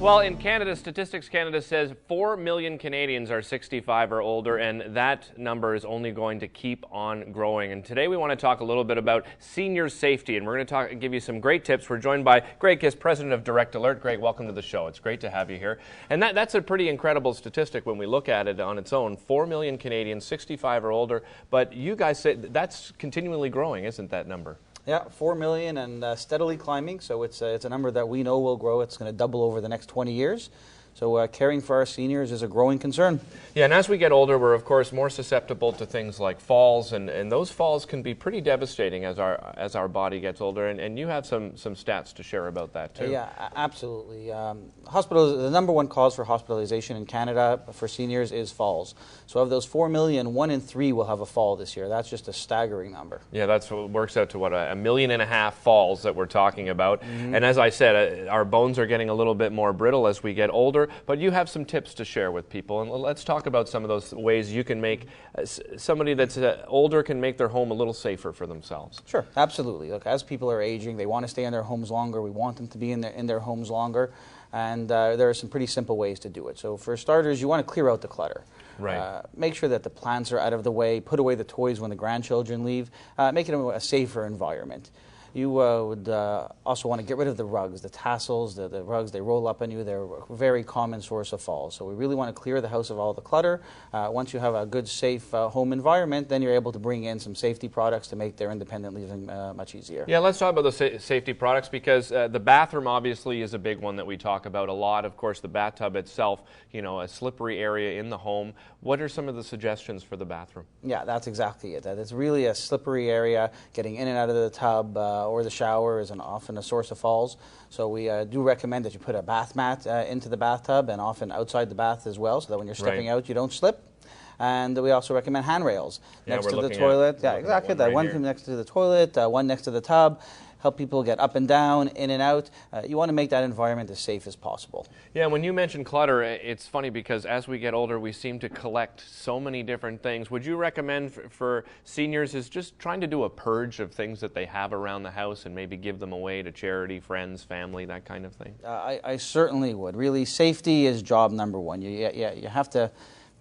Well, in Canada, Statistics Canada says 4 million Canadians are 65 or older, and that number is only going to keep on growing. And today we want to talk a little bit about senior safety, and we're going to give you some great tips. We're joined by Greg Kiss, president of Direct Alert. Greg, welcome to the show. It's great to have you here. And that's a pretty incredible statistic when we look at it on its own. 4 million Canadians, 65 or older, but you guys say that's continually growing, isn't that number? Yeah, 4 million and steadily climbing, so it's a number that we know will grow. It's going to double over the next 20 years. So caring for our seniors is a growing concern. Yeah, and as we get older, we're of course more susceptible to things like falls, and those falls can be pretty devastating as our body gets older. And you have some stats to share about that too. Yeah, absolutely. The number one cause for hospitalization in Canada for seniors is falls. So of those 4 million, 1 in 3 will have a fall this year. That's just a staggering number. Yeah, that's what works out to what, 1.5 million falls that we're talking about. Mm-hmm. And as I said, our bones are getting a little bit more brittle as we get older. But you have some tips to share with people, and let's talk about some of those ways you can make somebody that's older can make their home a little safer for themselves. Sure, absolutely. Look, as people are aging, they want to stay in their homes longer. We want them to be in their homes longer, and there are some pretty simple ways to do it. So for starters, you want to clear out the clutter. Right. Make sure that the plants are out of the way. Put away the toys when the grandchildren leave. Make it a safer environment. You would also want to get rid of the rugs, the tassels, the rugs, they roll up on you. They're a very common source of falls. So we really want to clear the house of all the clutter. Once you have a good, safe home environment, then you're able to bring in some safety products to make their independent living much easier. Yeah, let's talk about the safety products, because the bathroom obviously is a big one that we talk about a lot. Of course, the bathtub itself, you know, a slippery area in the home. What are some of the suggestions for the bathroom? Yeah, that's exactly it. It's really a slippery area. Getting in and out of the tub or the shower is often a source of falls. So we do recommend that you put a bath mat into the bathtub, and often outside the bath as well, so that when you're stepping out you don't slip. And we also recommend handrails next to the toilet. Yeah, exactly. That one next to the toilet, one next to the tub. Help people get up and down, in and out. You want to make that environment as safe as possible. Yeah, when you mention clutter, it's funny because as we get older, we seem to collect so many different things. Would you recommend for seniors is just trying to do a purge of things that they have around the house and maybe give them away to charity, friends, family, that kind of thing? I certainly would. Really, safety is job number one. You have to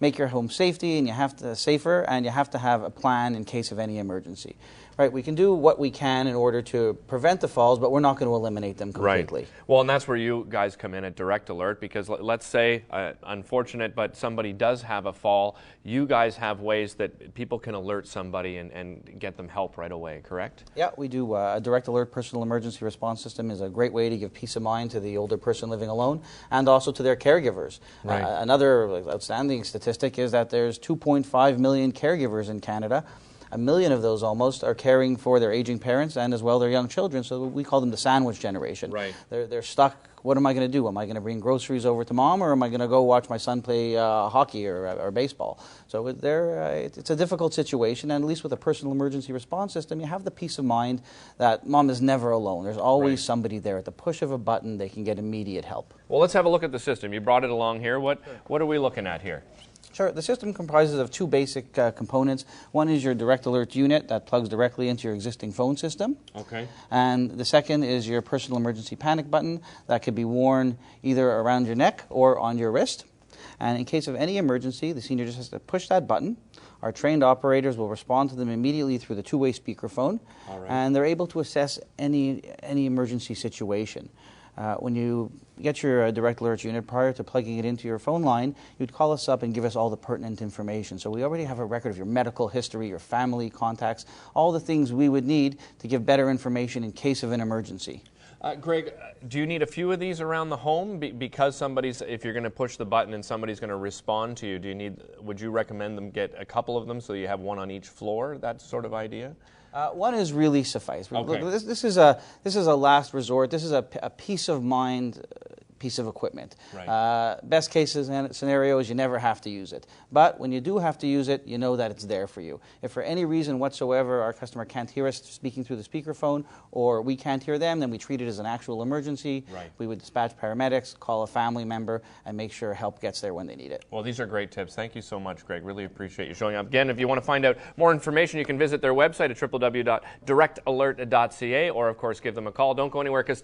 make your home safer, and you have to have a plan in case of any emergency. Right, we can do what we can in order to prevent the falls, but we're not going to eliminate them completely. Right. Well, and that's where you guys come in at Direct Alert, because let's say, unfortunate, but somebody does have a fall. You guys have ways that people can alert somebody and get them help right away, correct? Yeah, we do. A Direct Alert personal emergency response system is a great way to give peace of mind to the older person living alone, and also to their caregivers. Right. Another outstanding statistic is that there's 2.5 million caregivers in Canada. 1 million of those almost are caring for their aging parents and as well their young children. So we call them the sandwich generation. Right. They're stuck. What am I going to do? Am I going to bring groceries over to mom, or am I going to go watch my son play hockey or baseball? So it's a difficult situation, and at least with a personal emergency response system, you have the peace of mind that mom is never alone. There's always somebody there. At the push of a button, they can get immediate help. Well, let's have a look at the system. You brought it along here. What are we looking at here? Sure. The system comprises of two basic components. One is your Direct Alert unit that plugs directly into your existing phone system. Okay. And the second is your personal emergency panic button that could be worn either around your neck or on your wrist. And in case of any emergency, the senior just has to push that button. Our trained operators will respond to them immediately through the two-way speakerphone. All right. And they're able to assess any emergency situation. When you get your Direct Alert unit, prior to plugging it into your phone line, you'd call us up and give us all the pertinent information. So we already have a record of your medical history, your family contacts, all the things we would need to give better information in case of an emergency. Greg, do you need a few of these around the home? Because if you're going to push the button and somebody's going to respond to you, would you recommend them get a couple of them so you have one on each floor, that sort of idea? One is really suffice. Okay. Look, this is a last resort. This is a peace of mind piece of equipment. Right. Best case scenario is you never have to use it. But when you do have to use it, you know that it's there for you. If for any reason whatsoever our customer can't hear us speaking through the speakerphone, or we can't hear them, then we treat it as an actual emergency. Right. We would dispatch paramedics, call a family member, and make sure help gets there when they need it. Well, these are great tips. Thank you so much, Greg. Really appreciate you showing up. Again, if you want to find out more information, you can visit their website at www.directalert.ca, or, of course, give them a call. Don't go anywhere, because